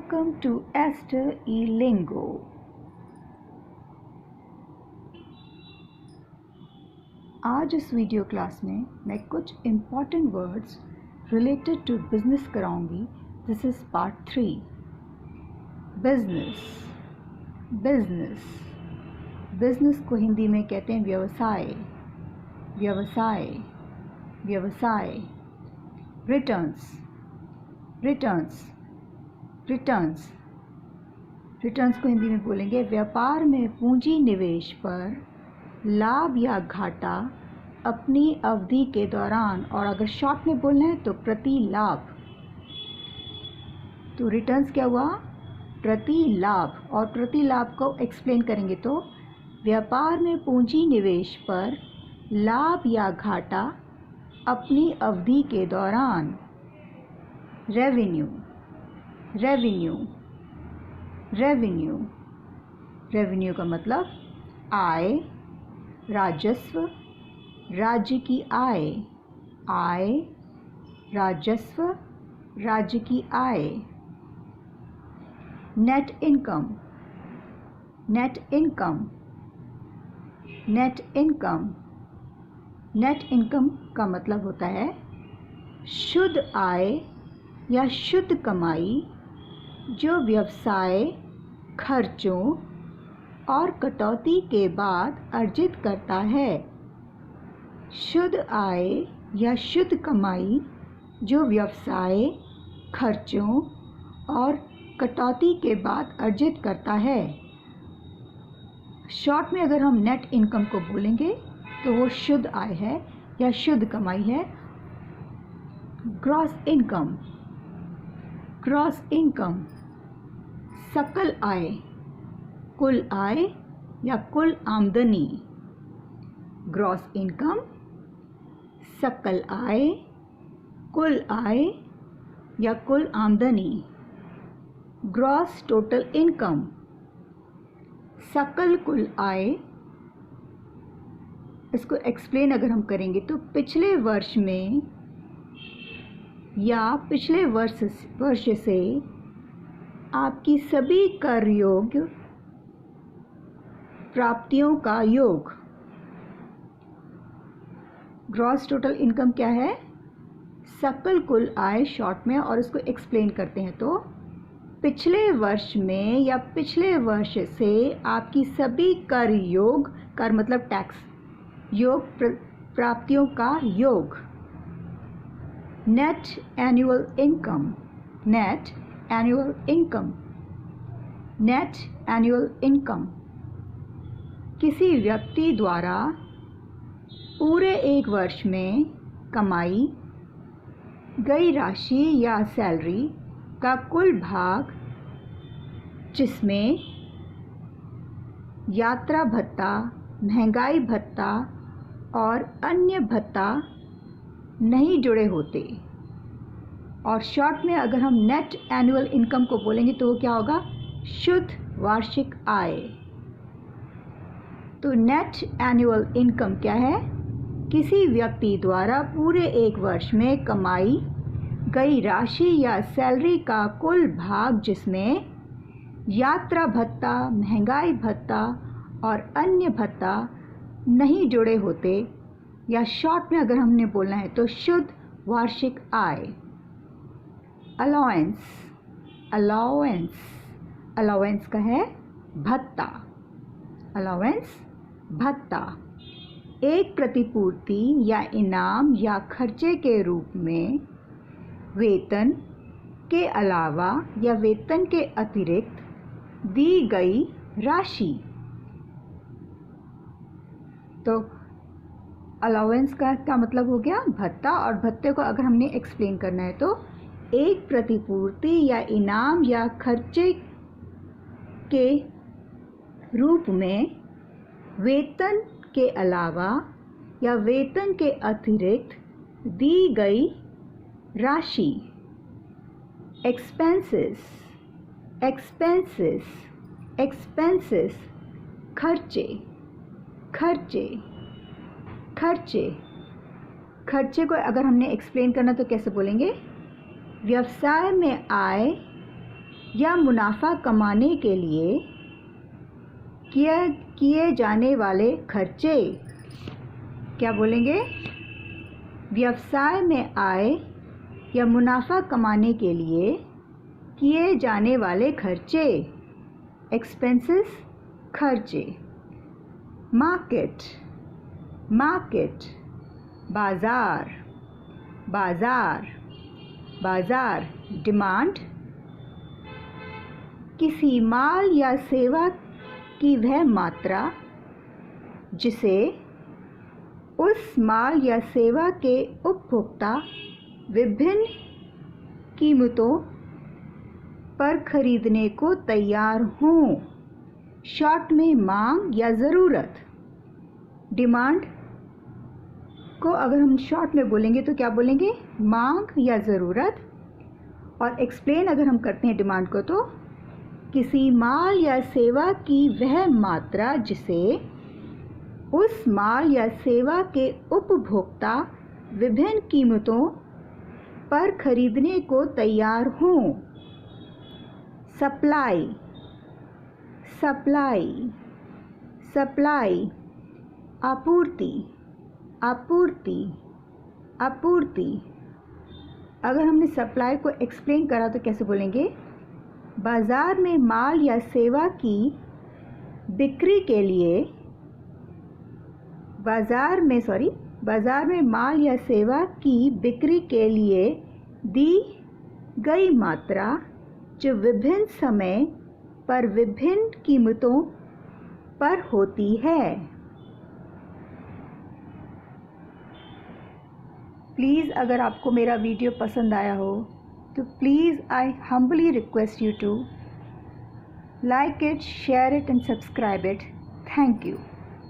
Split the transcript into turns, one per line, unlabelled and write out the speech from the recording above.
Welcome to Esther E. Lingo. आज इस video class में मैं कुछ important words related to business कराऊंगी. This is part 3. Business. Business business को हिंदी में कहते हैं व्यवसाय. व्यवसाय. व्यवसाय. रिटर्न्स. रिटर्न्स. रिटर्न्स. रिटर्न्स को हिंदी में बोलेंगे व्यापार में पूंजी निवेश पर लाभ या घाटा अपनी अवधि के दौरान, और अगर शॉर्ट में बोलना है तो प्रति लाभ. तो रिटर्न्स क्या हुआ? प्रति लाभ. और प्रति लाभ को एक्सप्लेन करेंगे तो व्यापार में पूंजी निवेश पर लाभ या घाटा अपनी अवधि के दौरान. रेवेन्यू. रेवेन्यू. रेवेन्यू. रेवेन्यू का मतलब आय, राजस्व, राज्य की आय. आय, राजस्व, राज्य की आय. Net income. Net income. Net income. Net income का मतलब होता है शुद्ध आय या शुद्ध कमाई जो व्यवसाय खर्चों और कटौती के बाद अर्जित करता है. शुद्ध आय या शुद्ध कमाई जो व्यवसाय खर्चों और कटौती के बाद अर्जित करता है. शॉर्ट में अगर हम नेट इनकम को बोलेंगे तो वो शुद्ध आय है या शुद्ध कमाई है. Gross income. ग्रॉस इनकम सकल आय, कुल आय या कुल आमदनी. ग्रॉस इनकम सकल आय, कुल आय या कुल आमदनी. ग्रॉस टोटल इनकम सकल कुल आय. इसको एक्सप्लेन अगर हम करेंगे तो पिछले वर्ष में या पिछले वर्ष से आपकी सभी कर योग्य प्राप्तियों का योग. ग्रॉस टोटल इनकम क्या है? सकल कुल आय शॉर्ट में. और इसको एक्सप्लेन करते हैं तो पिछले वर्ष में या पिछले वर्ष से आपकी सभी कर योग, कर मतलब टैक्स, योग प्राप्तियों का योग. Net annual income. Net annual income. Net annual income किसी व्यक्ति द्वारा पूरे एक वर्ष में कमाई गई राशि या सैलरी का कुल भाग जिसमें यात्रा भत्ता, महंगाई भत्ता और अन्य भत्ता नहीं जुड़े होते. और शॉर्ट में अगर हम नेट एनुअल इनकम को बोलेंगे तो वो क्या होगा? शुद्ध वार्षिक आय. तो नेट एनुअल इनकम क्या है? किसी व्यक्ति द्वारा पूरे एक वर्ष में कमाई गई राशि या सैलरी का कुल भाग जिसमें यात्रा भत्ता, महंगाई भत्ता और अन्य भत्ता नहीं जुड़े होते. या शॉर्ट में अगर हमने बोलना है तो शुद्ध वार्षिक आय. अलाउंस. अलाउंस. अलाउंस का है भत्ता. अलाउंस भत्ता एक प्रतिपूर्ति या इनाम या खर्चे के रूप में वेतन के अलावा या वेतन के अतिरिक्त दी गई राशि. तो अलाउंस का क्या मतलब हो गया? भत्ता. और भत्ते को अगर हमने एक्सप्लेन करना है तो एक प्रतिपूर्ति या इनाम या खर्चे के रूप में वेतन के अलावा या वेतन के अतिरिक्त दी गई राशि. एक्सपेंसेस. एक्सपेंसेस. एक्सपेंसेस खर्चे. खर्चे. खर्चे. खर्चे को अगर हमने एक्सप्लेन करना तो कैसे बोलेंगे? व्यवसाय में आय या मुनाफा कमाने के लिए किए जाने वाले खर्चे। क्या बोलेंगे? व्यवसाय में आय या मुनाफा कमाने के लिए किए जाने वाले खर्चे, एक्सपेंसेस, खर्चे। मार्केट, मार्केट, बाजार, बाजार, बाजार। डिमांड, किसी माल या सेवा की वह मात्रा जिसे उस माल या सेवा के उपभोक्ता विभिन्न कीमतों पर खरीदने को तैयार हों। शॉर्ट में मांग या ज़रूरत। डिमांड को अगर हम शॉर्ट में बोलेंगे तो क्या बोलेंगे? मांग या ज़रूरत। और एक्सप्लेन अगर हम करते हैं डिमांड को तो किसी माल या सेवा की वह मात्रा जिसे उस माल या सेवा के उपभोक्ता विभिन्न कीमतों पर खरीदने को तैयार हों। Supply, supply, supply. आपूर्ति, आपूर्ति, आपूर्ति। अगर हमने सप्लाई को एक्सप्लेन करा तो कैसे बोलेंगे? बाजार में माल या सेवा की बिक्री के लिए बाजार में माल या सेवा की बिक्री के लिए दी गई मात्रा जो विभिन्न समय पर विभिन्न कीमतों पर होती है। प्लीज़ अगर आपको मेरा वीडियो पसंद आया हो तो please I humbly request you to like it, share it and subscribe it. Thank you.